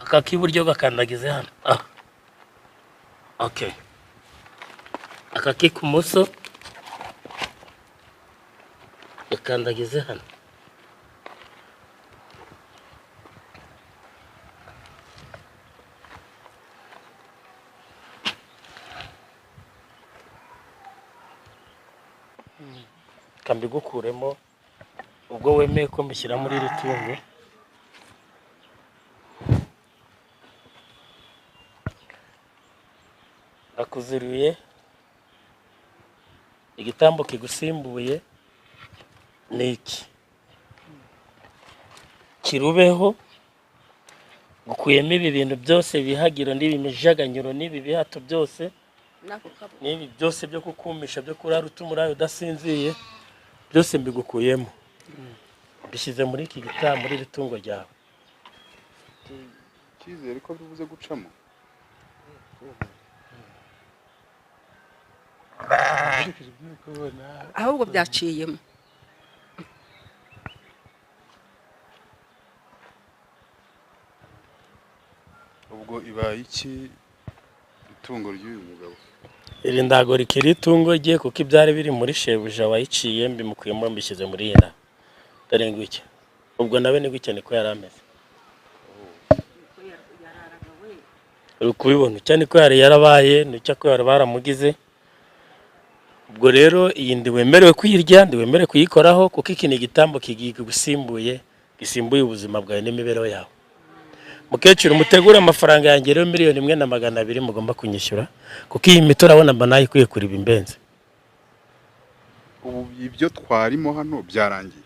aka k'iburyo gakandagize hano. Okay, aka k'ibumoso gakandagize hano. Kambigukuremo ubwo wemeye ko mbishyira muri iri tungo. Akuziriye igitambo kigusimbuye niki kirubeho gukuyemo ibi bintu byose bihagiro n'ibimijaganyiro n'ibi bihato byose n'ibi byose byo kukumisha byo kurara utumurayo udasinziye byose mbigukuyemo bishyize muri iki gitambo muri ritungo ryawe. Cyizere ko bivuze gucamo. ahubwo byaciyemo. Ubwo ibaye iki itungo ry'uyu mugabo? Iri ndago rikiri itungo rye kuko ibyari biri muri shebuja wayiciye mbimukuyemo mbishyize muri ira. Dore ngwiki. Ubwo nawe ni gwike niko yarameze. Uri kubibona cyane ko yarabaye nicyo ko baramugize. Ubwo rero iyi ndi wemerewe kuyirya, ndi wemerewe kuyikoraho kuko iki ni igitambo kigusimbuye, gisimbuye ubuzima bwawe n'imibereho yawe. Mukecuru mutegura amafaranga yanjye rero 1,200,000 mugomba kunyishyura kuko iyi mito urabona mba nayikuye kuri bimbenze. Ubu ibyo twarimo hano byarangiye.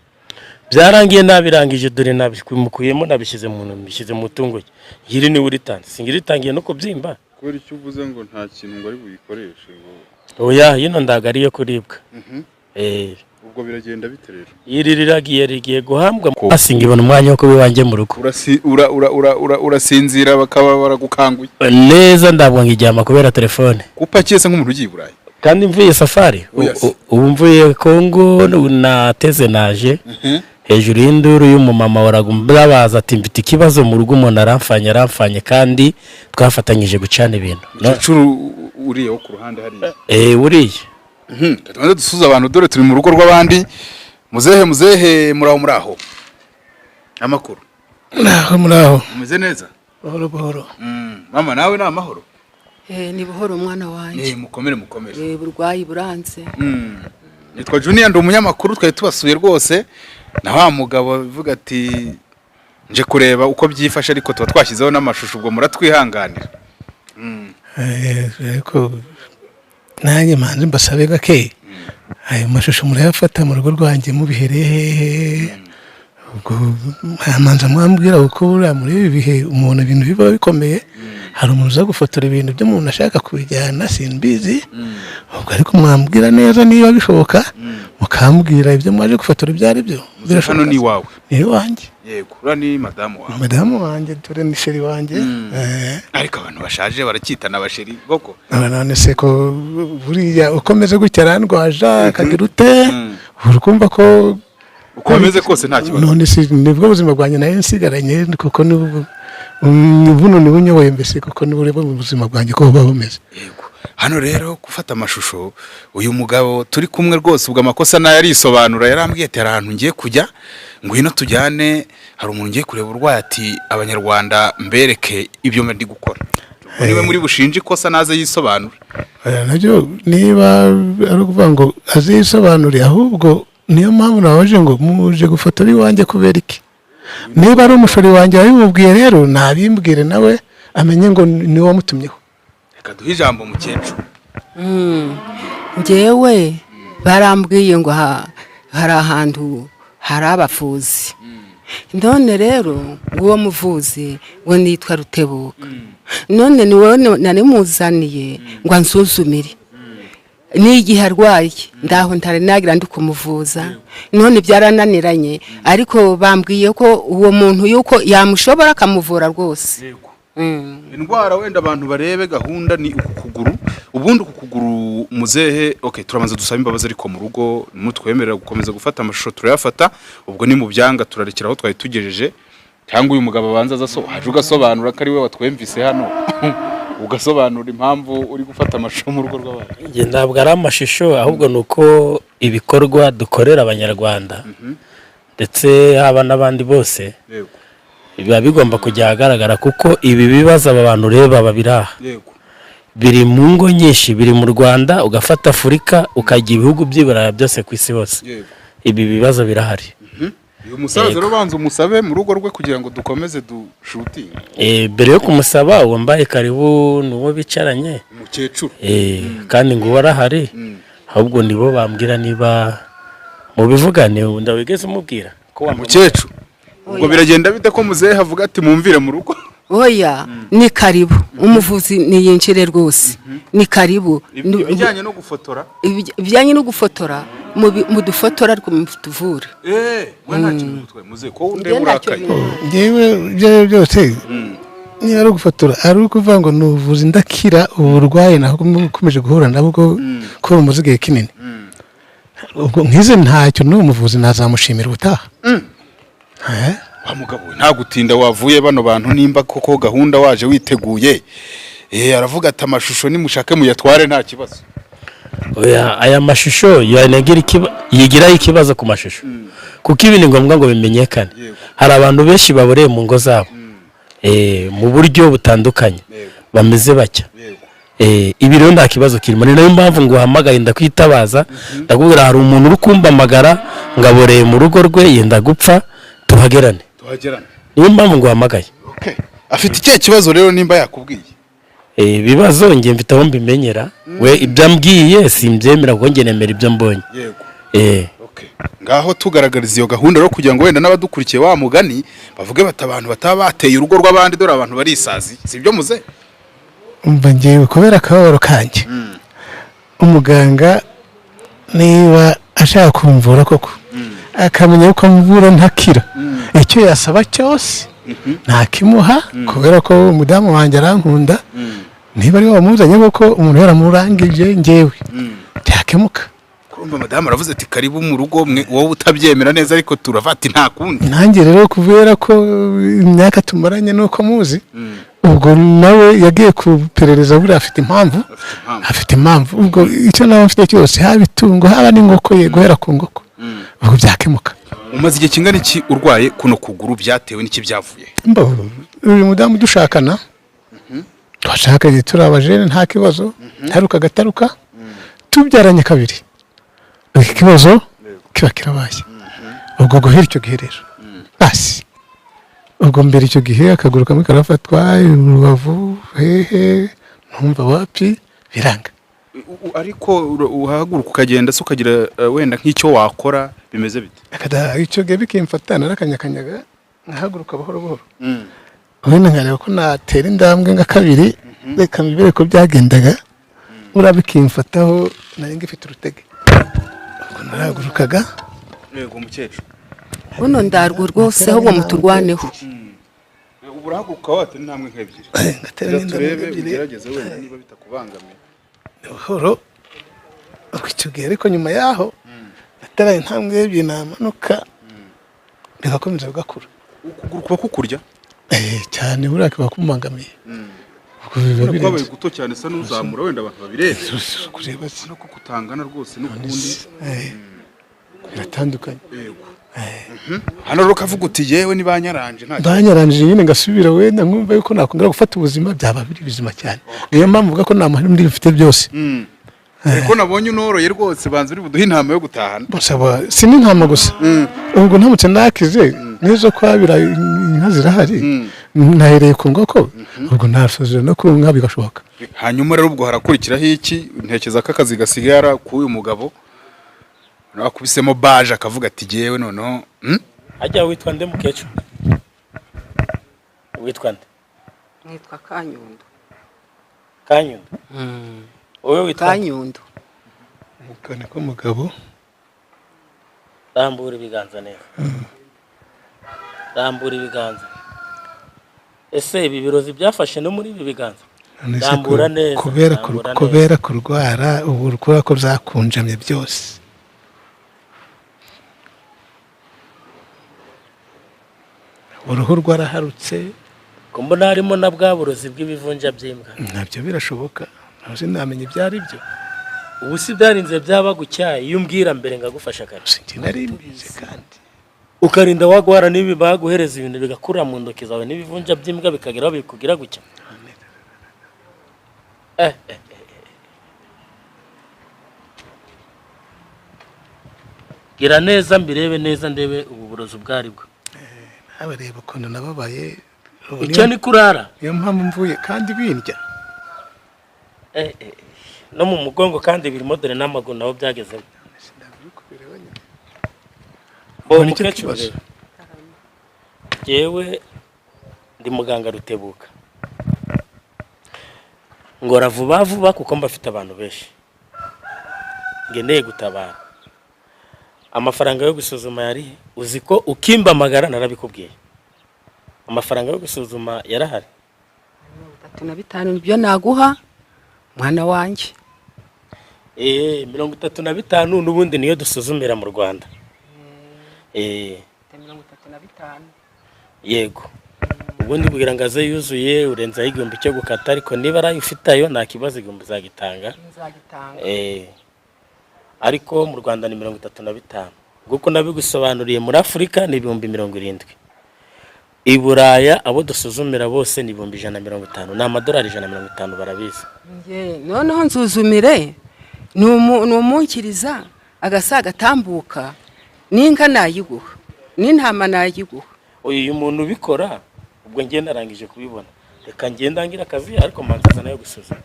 Byarangiye nabirangije dore nabikuyemo nabishyize mu tungo. Yiri ni uritanze. Singiritangiye no kubyimba. Kubera icyo uvuze ngo nta kintu ngo ari buyikoreshe ngo. Oya yino ndagariye kuribwa. Ubwo biragenda biterera. Yiri rigiye guhambwa asinga ibona umwanya wo kubiwanje mu rugo. Urasinzira bakaba baragukanguye. Neza ndabwo ngijyama kubera telefone. Upakiye se nk'umuntu ugiye Burayi. Kandi mvuye safari. Ubu mvuye Kongo nateze naje. Hejuru y'induru y'umumama waragumba baza ati mfite ikibazo mu rugo umuntu aramfanye kandi twafatanyije gucana ibintu. Cicuru uriye wo ku ruhande hari. Uriye. Tubanze dusuza abantu dore turi mu rugo rw'abandi. Muzehe muraho. Amakuru. Muraho. Umeze neza? Buhoro. Mama nawe ni amahoro? Ni buhoro umwana wanjye. Mukomere. Burwayi buranze. Nitwa Junior ndi umunyamakuru twari tubasuye rwose. Na wa mugabo bivuga ati nje kureba uko byifashe ariko tuba twashyizeho n'amashusho ubwo muratwihanganira. Ariko nanjye manzi mbasabe gake. Ayo mashusho murayafata mu rugo rwanjye mubihereye. Ubwo manza mwambwira uko uri muri ibi bihe umuntu ibintu biba bikomeye. Hari umuntu uza gufotora ibintu byo umuntu ashaka kubijyana simbizi. Ubwo ariko mwambwira neza niba bishoboka. Mukambwira ibyo mwaje gufotora ibyari byo. Hano ni wawe. Ni wanjye. Yego, ura ni madamu wawe. Madamu wanjye dore ni sheri wanjye. Ariko abantu bashaje barakitana abasheri boko. None se ko buriya ukomeze gutya randwaja akagira ute? Urukumva ko ukomeze kose nta kibazo. None se nibwo buzima bwanjye nayo nsigaranye kuko buno ni bunyoboye mbese kuko ni bureba mu buzima bwanjye ko buba bumeze. Yego. Hano rero gufata amashusho uyu mugabo turi kumwe rwose ubwo amakosa nayo arisobanura yarambwiye ati ahantu ngiye kujya ngwino tujyane hari umuntu ngiye kureba urwaye ati abanyarwanda mbereke ibyo ndi gukora. Niwe muri bushinje ikosa naze yisobanura. Nabyo niba ari ukuvuga ngo azisobanure ahubwo niyo mpamvu nabaje ngo muje gufotora iwanjye kubera iki. Niba ari umushori wanjye wabimubwiye rero nabimbwire nawe amenye ngo ni wamutumyeho. Reka duhe ijambo mukecuru. Njyewe barambwiye ngo hari ahantu hari abavuzi. None rero uwo muvuzi we nitwa Rutebuka. None ni wowe narimuzaniye ngo ansuzumire. Ni igihe arwaye ndaho ntare nagira ndi kumuvuza none byarananiranye ariko bambwiye ko uwo muntu yuko yamushobora akamuvura rwose. Indwara wenda abantu barebe gahunda ni ukuguru ubundi ukuguru muzehe. Okay, turamanza dusaba imbabazi ariko mu rugo mutwemerera gukomeza gufata amashusho turayafata ubwo ni mu byanga turarekeraho twari tugejeje cyangwa uyu mugabo abanza haje ugasobanura ko ari we watwemvise hano ugasobanura impamvu uri gufata amashusho mu rugo rw'abantu. Njye ntabwo ari amashusho ahubwo ni uko ibikorwa dukorera abanyarwanda ndetse haba n'abandi bose biba bigomba kujya ahagaragara kuko ibi bibazo aba bantu ureba babiraha biri mu ngo nyinshi, biri mu Rwanda, ugafata Afurika ukajya ibihugu by'Iburayi byose ku isi hose, ibi bibazo birahari. Uyu musaza rero banza umusabe mu rugo rwe kugira ngo dukomeze dushutinge. Mbere yo kumusaba wambaye karibu n'uwo bicaranye umukecuru, kandi ngo warahari, ahubwo nibo bambwira niba mu bivugane ndawigeze umubwira ko umukecuru ubwo biragenda bite ko muzehe havuga ati mumvire mu rugo? Oya, ni karibu umuvuzi niyinjire rwose, ni karibu. Ibijyanye no gufotora, ibijyanye no gufotora mu dufotora ariko mutuvure. we nta kintu gutwe muze ko unde urakaye. Ngewe ibyo byose niba ari gufotora ari ukuvuga ngo nuvuzi ndakira uburwayi naho ukomeje guhura nabwo ko umuzigiye kinini. Ubwo nkize ntacyo n'umuvuzi nazamushimira ubutaha. Wa mugabo nta gutinda wavuye bano bantu nimba koko gahunda waje witeguye. Aravuga ati amashusho nimushake muyatware nta kibazo. Oya, aya mashusho yigira ikibazo ku mashusho kuko ibi ni ngombwa ngo bimenyekane. Hari abantu benshi baboreye mu ngo zabo mu buryo butandukanye bameze bacya. Ibi rero nta kibazo kirimo, ni nayo mpamvu ngo uhamagaye ndakwitabaza ndakubwira hari umuntu uri kumpamagara ngaboreye mu rugo rwe yenda gupfa tuhagerane. Niyo mpamvu ngo uhamagaye. Afite ikihe kibazo rero nimba yakubwiye? Ibibazo nge mfite aho mbimenyera, we ibyo ambwiye simbyemera kuko nge nemera ibyo mbonye. Ngaho tugaragariza iyo gahunda rero kugira ngo wenda n'abadukurikiye wa mugani bavuge bati abantu bataba bateye urugo rw'abandi dore abantu barisazi, sibyo muze? Umva ngewe kubera akababaro kanjye umuganga niba ashaka kumvura koko akamenya yuko amvura ntakira, icyo yasaba cyose ntakimuha kubera ko umudamu wanjye arankunda. Niba ari wamuzanye koko umuntu yaramurangije ngewe byakemuka. Kurumva madamu aravuze ati karibu mu rugo wowe utabyemera neza ariko turavati nta kundi. Nanjye rero kubera ko imyaka tumaranye nuko muzi, ubwo nawe yagiye kuperereza buri afite impamvu ubwo icyo nawe mfite cyose haba itungo haba n'inkoko ye guhera ku ngoko ubwo byakemuka. Umaze igihe kingana iki urwaye kuno kuguru byatewe n'iki byavuye? Uyu mudamu dushakana twashakanye turi abajene nta kibazo, gataruka tubyaranye kabiri iki kibazo kiba kirabaye. Ubwo guhera icyo gihe rero basi ubwo mbere icyo gihe akaguru kamwe karafatwa urubavu hehe ntumva wapi biranga, ariko uhaguruka ukagenda se ukagira wenda nk'icyo wakora bimeze bite? Icyo gihe bikimfata narakanyakanyaga nkahaguruka buhoro buhoro, wenda nkareba ko natera indambwe nka kabiri reka mbibere ko byagendaga urabikimfataho nari ngifite urutege ubwo narahagurukaga. Yego mukecuru buno ndarwo rwose ahubwo muturwaneho. Urahaguruka wate intambwe nk'ebyiri ngatera n'indambwe ebyiri ugerageze wenda niba bitakubangamiye buhoro. Icyo gihe ariko nyuma yaho natera intambwe ebyiri namanuka bigakomeza bigakura. Ukuguru kuba kukurya cyane buriya kiba kumangamiye ubwo kwabaye guto cyane sa n'uzamura wenda abantu babirebe kureba no kutangana rwose n'ukundi biratandukanye. Hano rero kavuga uti yewe ni banyaranje banyaranje nyine ngasubira wenda nkumva yuko nakongera gufata ubuzima byaba biri bizima cyane. Niyo mpamvu mvuga ko nta mahari ndi bifite byose. Ariko nabonye unoroye rwose banza uri buduhe intama yo gutahana. Bosaba si n'intama gusa. Ubwo ntamutse nakize nizo kwabira inka zirahari nahereye ku ngoko ubwo nasuzira no ku nka bigashoboka. Hanyuma rero ubwo harakurikiraho iki? Ntekeza ko akazi gasigara ku uyu mugabo nakubisemo baje akavuga ati jewe noneho ajya witwa nde mukecuru? Witwa nde? Nitwa Kanyundo. Kanyundo? Wowe witwa Kanyundo. Mukane ko mugabo rambura ibiganza neza. Rambura ibiganza. Ese ibi birozi byafashe no muri ibi biganza? Rambura neza. Kubera kurwara ubu rukora ko byakunjamye byose. uruhu rwaraharutse. ko mbona harimo na bwa burozi bw'ibivunja by'imbwa. Nabyo birashoboka, ntabwo sinamenya ibyo ari byo. Ubu si byarinze byaba gucyaye iyo umbwira mbere ngagufasha kare. Sinjye nari mbizi kandi. Ukarinda wagwara n'ibi baguhereza ibintu bigakura mu ntoki zawe n'ibivunja by'imbwa bikageraho bikugira gutya. Gira neza mbirebe neza ndebe ubu burozi bwari bwo. Nawe reba ukuntu nababaye. Icyo ni kurara. Niyo mpamvu mvuye kandi bindya. No mu mugongo kandi birimo dore n'amaguru naho byagezemo. Mukecuru yewe ndi muganga Rutebuka, ngora vuba vuba kuko mbafite abantu benshi ngeneye gutabara. Amafaranga yo gusuzuma yari uzi ko ukimbamagara narabikubwiye. Amafaranga yo gusuzuma yarahari 35 nibyo naguha mwana wanjye. 35 n'ubundi niyo dusuzumira mu Rwanda. 35 yego, ubundi kugira ngo aze yuzuye urenzaho igihumbi cyo gukata, ariko niba ari ufitayo nta kibazo igihumbi uzagitanga. Ariko mu Rwanda ni 35 kuko nabigusobanuriye. Muri Afurika ni 70. I Buraya abo dusuzumira bose ni 150, ni amadolari 150 barabizi. Noneho nzuzumire numunkiriza agasaga tambuka ninka nayiguha n'intama nayiguha. Uyu muntu ubikora ubwo ngiye narangije kubibona, reka ngenda ngira akazi ariko manzaza nayo gusuzuma.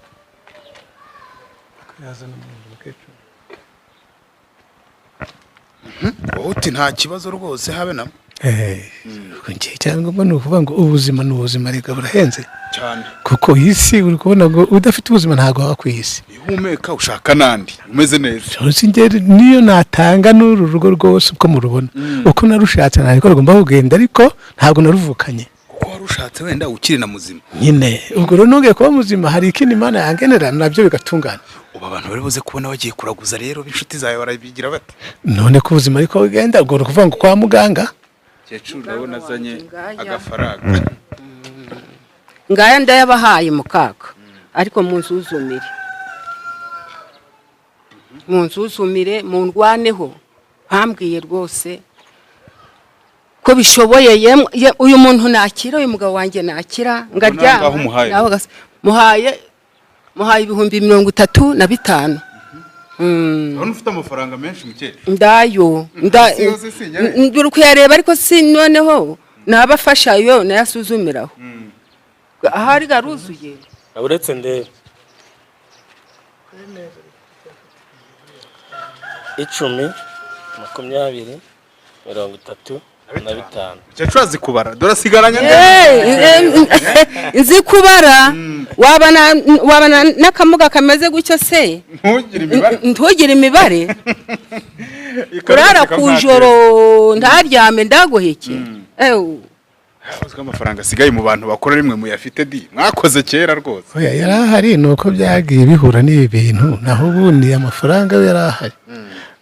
Uti nta kibazo rwose habe na cyangwa mbona ukuvuga ngo ubuzima ni ubuzima reka burahenze cyane, kuko isi uri kubona ngo udafite ubuzima ntago waba ku isi. Ihumeka ushaka nandi umeze neza. Singeri niyo natanga n'uru rugo rwose uko murubona uko narushatse nariko rugomba kugenda, ariko ntago naruvukanye kuko warushatse wenda ukiri na muzima nyine. Ubwo rero nongeye kuba muzima hari ikindi Imana yangenera nabyo bigatungana. ubu abantu bari buze kubona bagiye kuraguza rero b'inshuti zawe barabigira bate? None ko ubuzima ariko bugenda ubwo kuvuga ngo kwa muganga Kecuru ndabona azanye agafaranga. Ngaya ndayabahaye mukaka, ariko munzuzumire mundwaneho. Hambwiye rwose ko bishoboye uyu muntu nakira, uyu mugabo wanjye nakira ngaryama. Muhaye 35,000. Urabona ufite amafaranga menshi mukecuru. Ndayo nduru kuyareba, ariko si noneho nabafashayo nayasuzumiraho. Ahari garuzuye uretse ndebe 10, 20, 35. Kecuru azi kubara dore asigaranye nzi kubara. Wabana n'akamuga kameze gutyo se ntugire imibare. Kurara ku joro ntaryame ndagoheke. Uzwa amafaranga asigaye mu bantu bakora rimwe muyafite di mwakoze kera rwose. Oya yarahari nuko byagiye bihura n'ibi bintu, naho ubundi amafaranga yarahari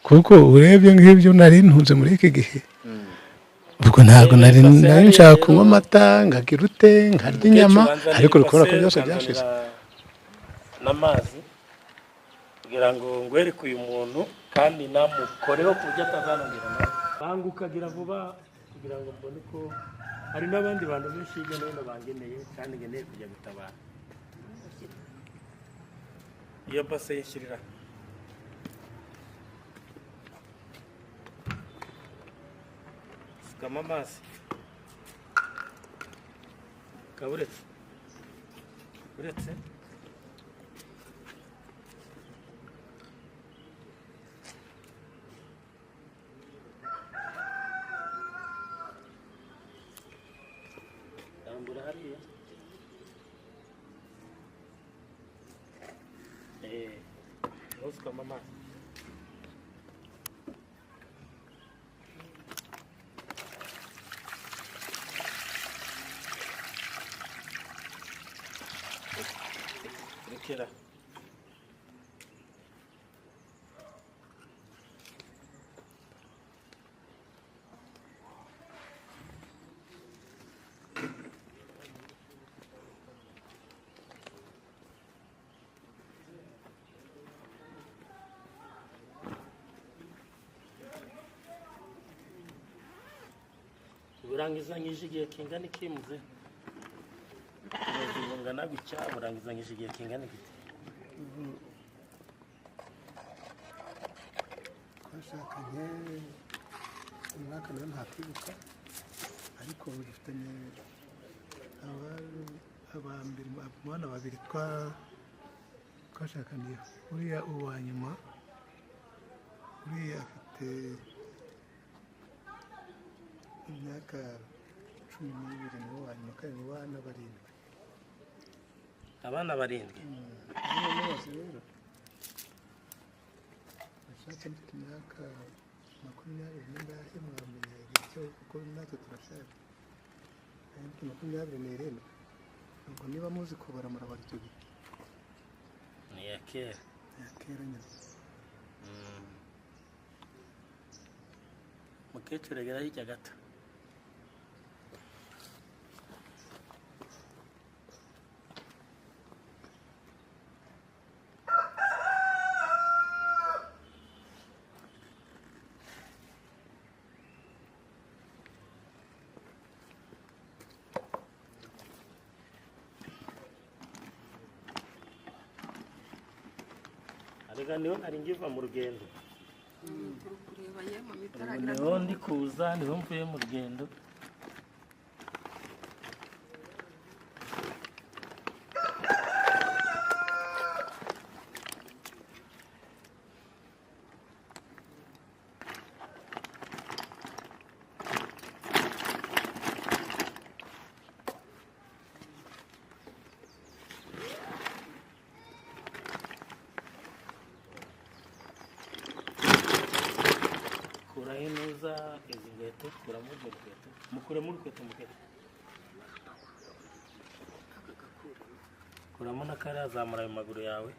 kuko urebye nk'ibyo nari ntunze muri iki gihe. Ubwo ntago nari nshaka kunywa amata ngagira ute nkarya inyama, ariko rukora ko byose byashize n'amazi kugira ngo ngwereke uyu muntu kandi namukoreho kujya atazanongera nawe. Bangukagira vuba kugira ngo mbone ko hari n'abandi bantu benshi hirya no hino bangeneye kandi ngeneye kujya gutabara. Iyo base yishyirira sukama amazi kaburetse uretse tambura hariya sukama amazi. Kira. urangizanyije igihe kingana iki muze ngana gutya urangizanyije igihe kingana iki twashakanye umwaka nawe ntakwibuka ariko dufitanye abambere abana babiri twashakaniye uriya uwa nyuma uriya afite imyaka 12 niwo wa nyuma kandi mu bana barindwi abana barindwi bose rero bashaka mfite imyaka 20 n'ingahe mwamenya icyo kuko natwe turashaka mfite 27 ubwo niba muzi kubara murabara icyo giti ni ya kera nyine mukecuru egera hirya gato arega niho nari ngiva mu rugendo niho ndi kuza niho mvuye mu rugendo neza izi nkweto kuramo urukweto mukuremo urukweto mukete kuramo n'akari azamura ayo maguru yawe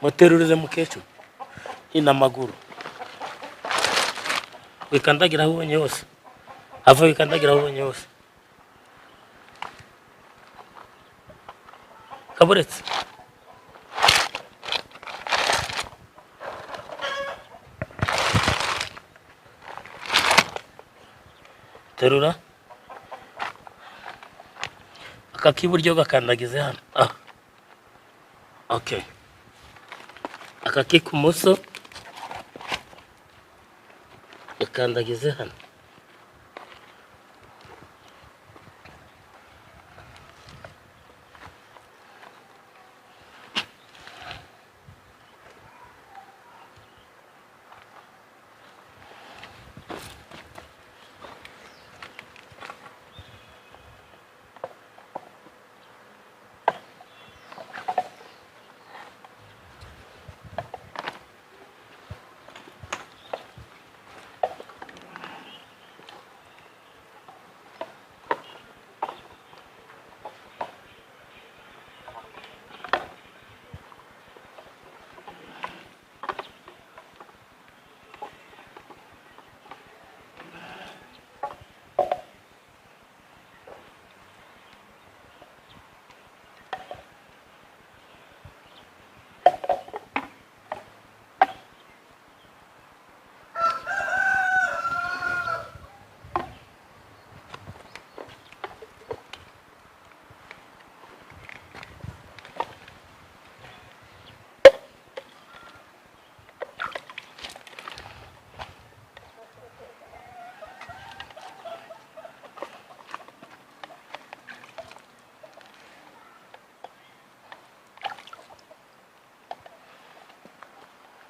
muterurize mukecuru hino amaguru wikandagira aho ubonye hose ava wikandagira aho ubonye hose kaburetse terura aka k'iburyo gakandagize hano okay aka k'ibumoso gakandagize hano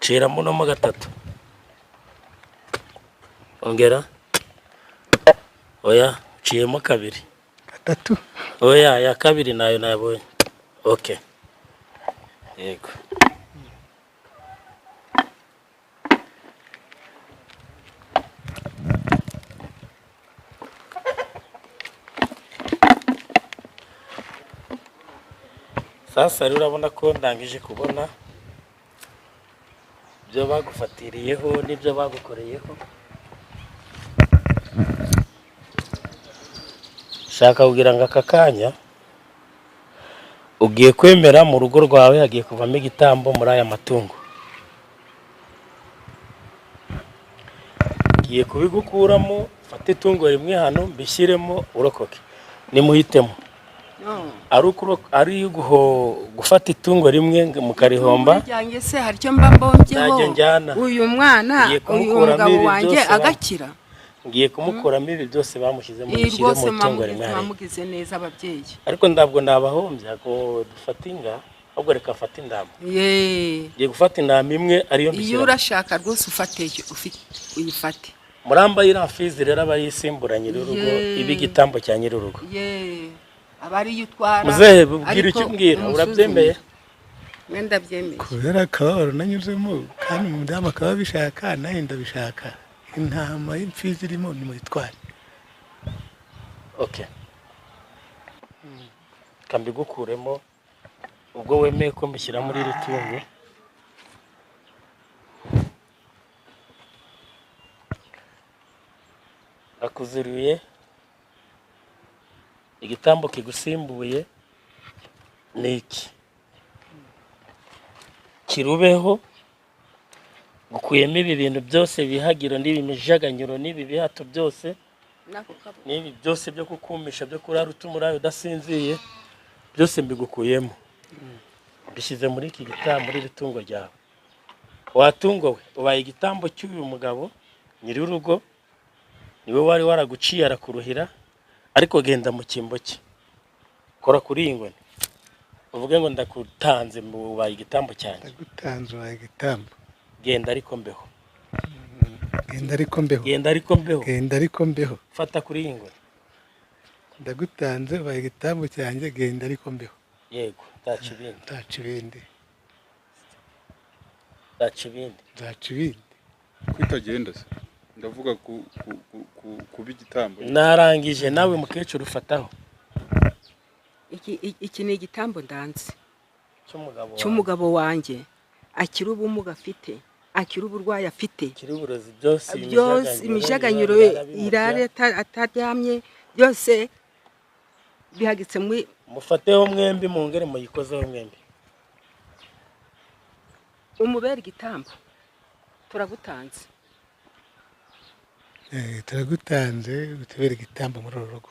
Cira muno mo gatatu ongera oya ciyemo kabiri gatatu oya ya kabiri nayo nabonye okay yego sasa rero urabona ko ndangije kubona ibyo bagufatiriyeho n'ibyo bagukoreyeho shaka kugira ngo aka kanya ugiye kwemera mu rugo rwawe hagiye kuvamo igitambo muri aya matungo. Ngiye kubigukuramo, fate itungo rimwe hano mbishyiremo urokoke. Nimuhitemo. Ari gufata itungo rimwe mukarihomba. Bijyanye se hari cyo mba mbongeho. Najye njyana. Uyu mwana, uyu mugabo wanjye agakira. Ngiye kumukuramo ibi byose bamushyizemo bishyire mu itungo rimwe. Bamugize neza ababyeyi. Ariko ndabwo nabahombya ko dufata inga, ahubwo reka afate indama. Ngiye gufata indama imwe ariyo mbishyira. Iyo urashaka rwose uyifate. Muramba y'irafizi rero abayisimbura nyir'urugo ibi gitambo cya nyir'urugo. Abari yutwara. Muzehe bubwira icyo mbwira, urabyemeye? Wenda byemeye. Kubera akababaro nanyuzemo kandi umudamu akaba bishaka nawe ndabishaka. Intama y'imfizi irimo ni muyitware. Okay. Kambigukuremo ubwo wemeye ko mbishyira muri iri tungo. Akuzuriye igitambo kigusimbuye ni iki? Kirubeho gukuyemo ibi bintu byose bihagiro n'ibi mijaganyuro n'ibi bihato byose n'ibi byose byo kukumisha byo kurara utumurayo udasinziye byose mbigukuyemo. Bishyize muri iki gitambo muri iri tungo ryawe. Watungo we ubaye igitambo cy'uyu mugabo nyiri urugo, niwe wari waraguciye arakuruhira, ariko genda mu kimbo cye. Kora kuri iyi ngoni uvuge ngo ndakutanze mu ubaye igitambo cyanjye. Ndagutanze ubaye igitambo. Genda ariko mbeho. Genda ariko mbeho. Genda ariko mbeho. Genda ariko mbeho. Fata kuri iyi ngoni. Ndagutanze ubaye igitambo cyanjye, genda ariko mbeho. Yego, taca ibindi. Taca ibindi. Taca ibindi. Taca ibindi. Kwitagenda se ndavuga kuba igitambo. Narangije nawe mukecuru ufataho. Iki ni igitambo ndanze cy'umugabo wanjye. Akiri ubumuga afite, akiri uburwayi afite, akiri uburozi byose imijaganyuro irare ataryamye byose bihagitse muri mufateho mwembi mu ngere muyikozeho mwembi. Umubera igitambo turagutanze. Turagutanze utubere igitambo muri uru rugo.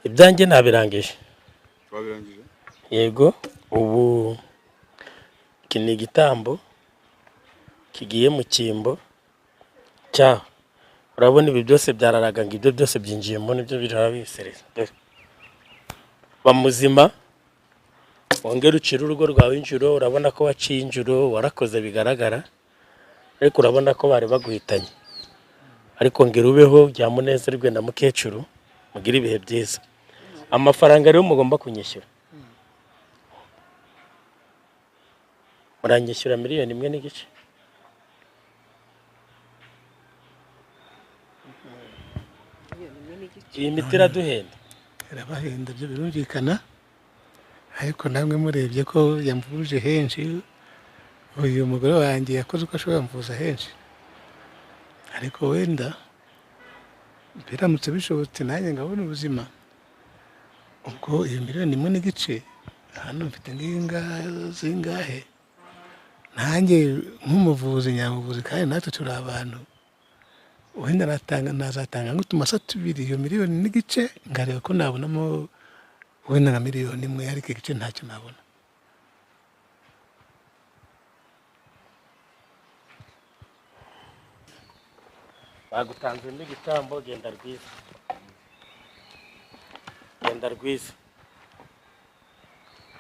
Ibyanjye nabirangije. Twabirangije? Yego, ubu iki ni igitambo kigiye mu kimbo cyaho. Urabona ibi byose byararaga ngo ibyo byose byinjiyemo nibyo birara bisereza. Bamuzima wongera ucira urugo rwawe injuro, urabona ko waciye injuro, warakoze bigaragara, ariko urabona ko bari baguhitanye. Ariko ngera ubeho byamunezerwe na mukecuru, mugira ibihe byiza. Amafaranga rero mugomba kunyishyura. Muranyishyura 1.5 miliyoni. Iyi miti iraduhenda. Irabahenda byo birumvikana. Ariko namwe murebye ko yamvuje henshi, uyu mugore wanjye yakoze uko ashobora mvuza henshi. Ariko wenda biramutse bishobotse nanjye ngabona ubuzima, ubwo iyo 1.5 miliyoni hano mfite zingahe, nanjye nk'umuvuzi nyamuvuzi kandi natwe turi abantu, wenda nazatanga nk'utumasa 2 iyo 1.5 miliyoni ngareba ko nabonamo wenda nka 1 miliyoni ariko igice ntacyo nabona. Bagutanze n'igitambo, genda rwiza. Genda rwiza.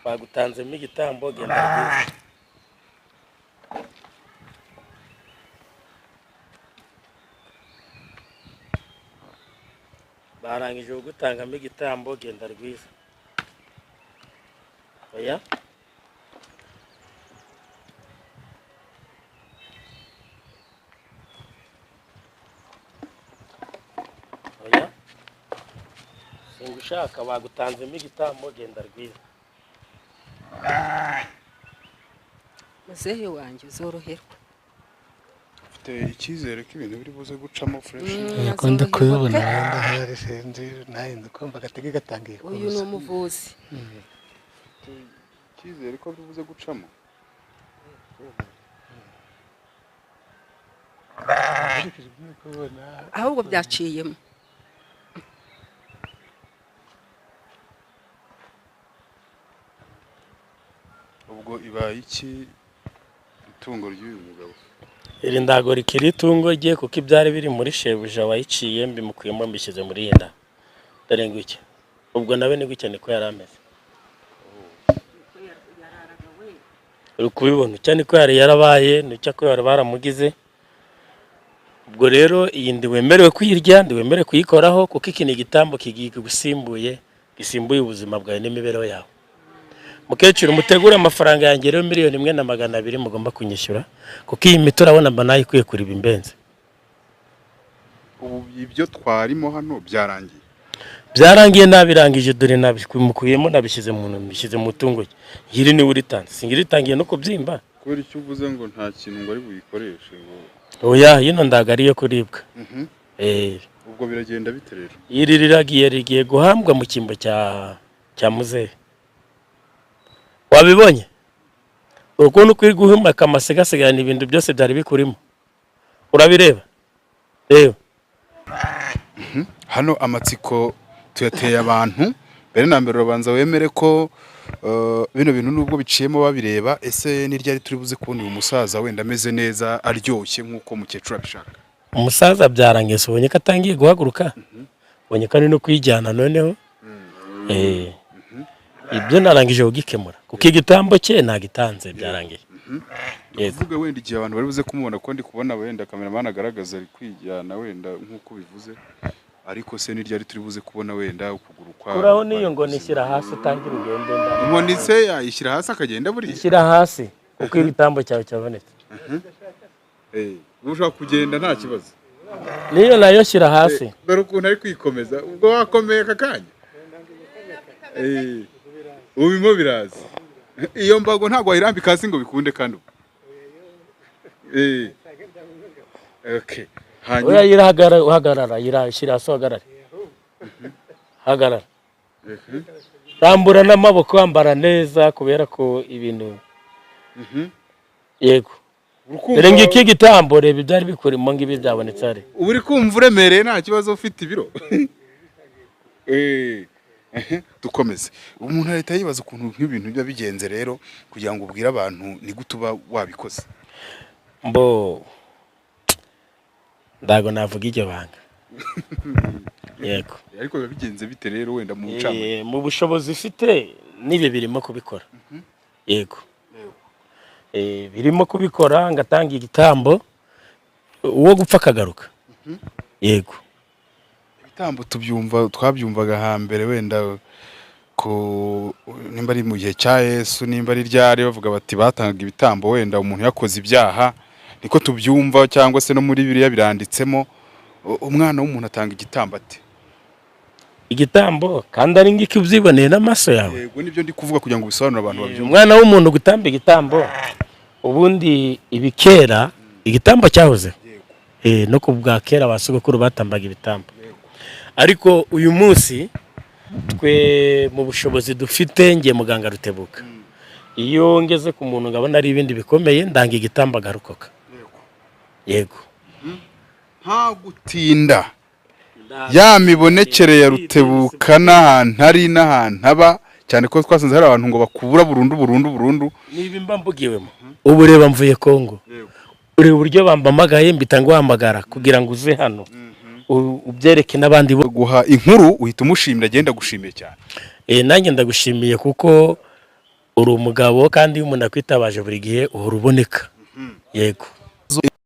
Bagutanze n'igitambo, genda rwiza. Barangije gutangamo igitambo, genda rwiza. Oya. Oya. Singushaka bagutanzemo igitambo, genda rwiza. Muzehe wanjye uzoroherwa. ufite icyizere ko ibintu biri buze gucamo fresh yakunda kubibona wenda hari sinzi naye ndakumva gatege gatangiye kuza. uyu ni umuvuzi icyizere ko biri buze gucamo ahubwo byaciyemo ubwo ibaye iki itungo ry'uyu mugabo iri ndago rikiri itungo rye kuko ibyari biri muri shebuja wayiciye mbimukuyemo mbishyize muri iyi nda dore ngwiki ubwo nawe ni gutya niko yari ameze uri kubibona cyane ko yari yarabaye nicyo ko yari baramugize ubwo rero iyi ndi wemerewe kuyirya ndi wemerewe kuyikoraho kuko iki ni igitambo kigusimbuye gisimbuye ubuzima bwawe n'imibereho yawe mukecuru mutegure amafaranga yanjye rero 1,200,000 mugomba kunyishyura kuko iyi miti urabona mba nayikuye kuri bimbenze ubu ibyo twarimo hano byarangiye nabirangije dore nabikuyemo nabishyize mu tungo yiri ni uritanze singiritangiye no kubyimba kubera icyo uvuze ngo nta kintu ngo ari buyikoreshe ngo oya yino ndagariye kuribwa ubwo biragenda bite rero iri rigiye guhambwa mu kimbo cya muzehe wabibonye urukundo kwiri guhumaka amasegasigana ibintu byose byari bikurimo urabireba reba hano amatsiko tuyateye abantu mbere na mbere ubanza wemere ko bino bintu nubwo biciyemo babireba ese ni ryari turi buze kubona uyu musaza wenda ameze neza aryoshye nkuko mukecuru abishaka umusaza byarangiye ubonye ko atangiye guhaguruka ubonye ko ari no kwijyana noneho ibyo narangije kugikemura kuko igitambo cye nagitanze byarangiye uvuga wenda igihe abantu bari buze kumubona ko ndi kubona wenda cameraman agaragaza ari kwijyana wenda nkuko bivuze ariko se ni ryari turi buze kubona wenda ukuguru kwa uraho niyo ngo nishyira hasi utangira ugende inkoni se yayishyira hasi akagenda buri ishyira hasi kuko igitambo cyawe cyabonetse ushaka kugenda nta kibazo niyo nayo shyira hasi dore ukuntu ari kwikomeza ubwo wakomeye akakanya ubimo biraza iyo mbago ntabwo wayirambika hasi ngo bikunde kandi okay oya uhagarara yirashyira hasi hagarara rambura n'amaboko wambara neza kubera ko ibintu yego dore ngiki gitambo reba ibyari bikurimo ngibi byabonetse ari uri kumva uremereye nta kibazo ufite ibiro dukomeze umuntu ahita yibaza ukuntu nk'ibintu biba bigenze rero kugira ngo ubwire abantu ni gute uba wabikoze ndago navuga iryo banga yego ariko biba bigenze bite rero wenda mu ncamake mu bushobozi ufite nibe birimo kubikora yego birimo kubikora ngatanga igitambo uwo gupfa akagaruka yego ibitambo twabyumvaga hambere wenda ko nimba ari mu gihe cya Yesu nimba ari ryari bavuga bati batangaga ibitambo wenda umuntu yakoze ibyaha niko tubyumva cyangwa se no muri Bibiliya biranditsemo umwana w'umuntu atanga igitambo ate igitambo kandi ari ngiki ubyiboneye n'amaso yawe yego nibyo ndi kuvuga kugira ngo bisobanure abantu babyumve umwana w'umuntu gutamba igitambo ubundi ibikera igitambo cyahoze no kubwa kera abasogokuru batambaga ibitambo ariko uyu munsi twe mu bushobozi dufite ngiye muganga Rutebuka iyo ngeze ku muntu ngabona ari ibindi bikomeye ndanga igitambo agarukoka yego nta gutinda ya mibonekere ya Rutebuka n'ahantu ari n'ahantu aba cyane ko twasanze hari abantu ngo bakubura burundu niba imba mbugiwemo ubu reba mvuye Kongo uri uburyo bambamagaye mbita ngo hamagara kugira ngo uze hano ubyereke n'abandi bo guha inkuru uhita umushimira agenda gushimiye cyane nanjye ndagushimiye kuko uri umugabo kandi umuntu akwitabaje buri gihe uhora uboneka yego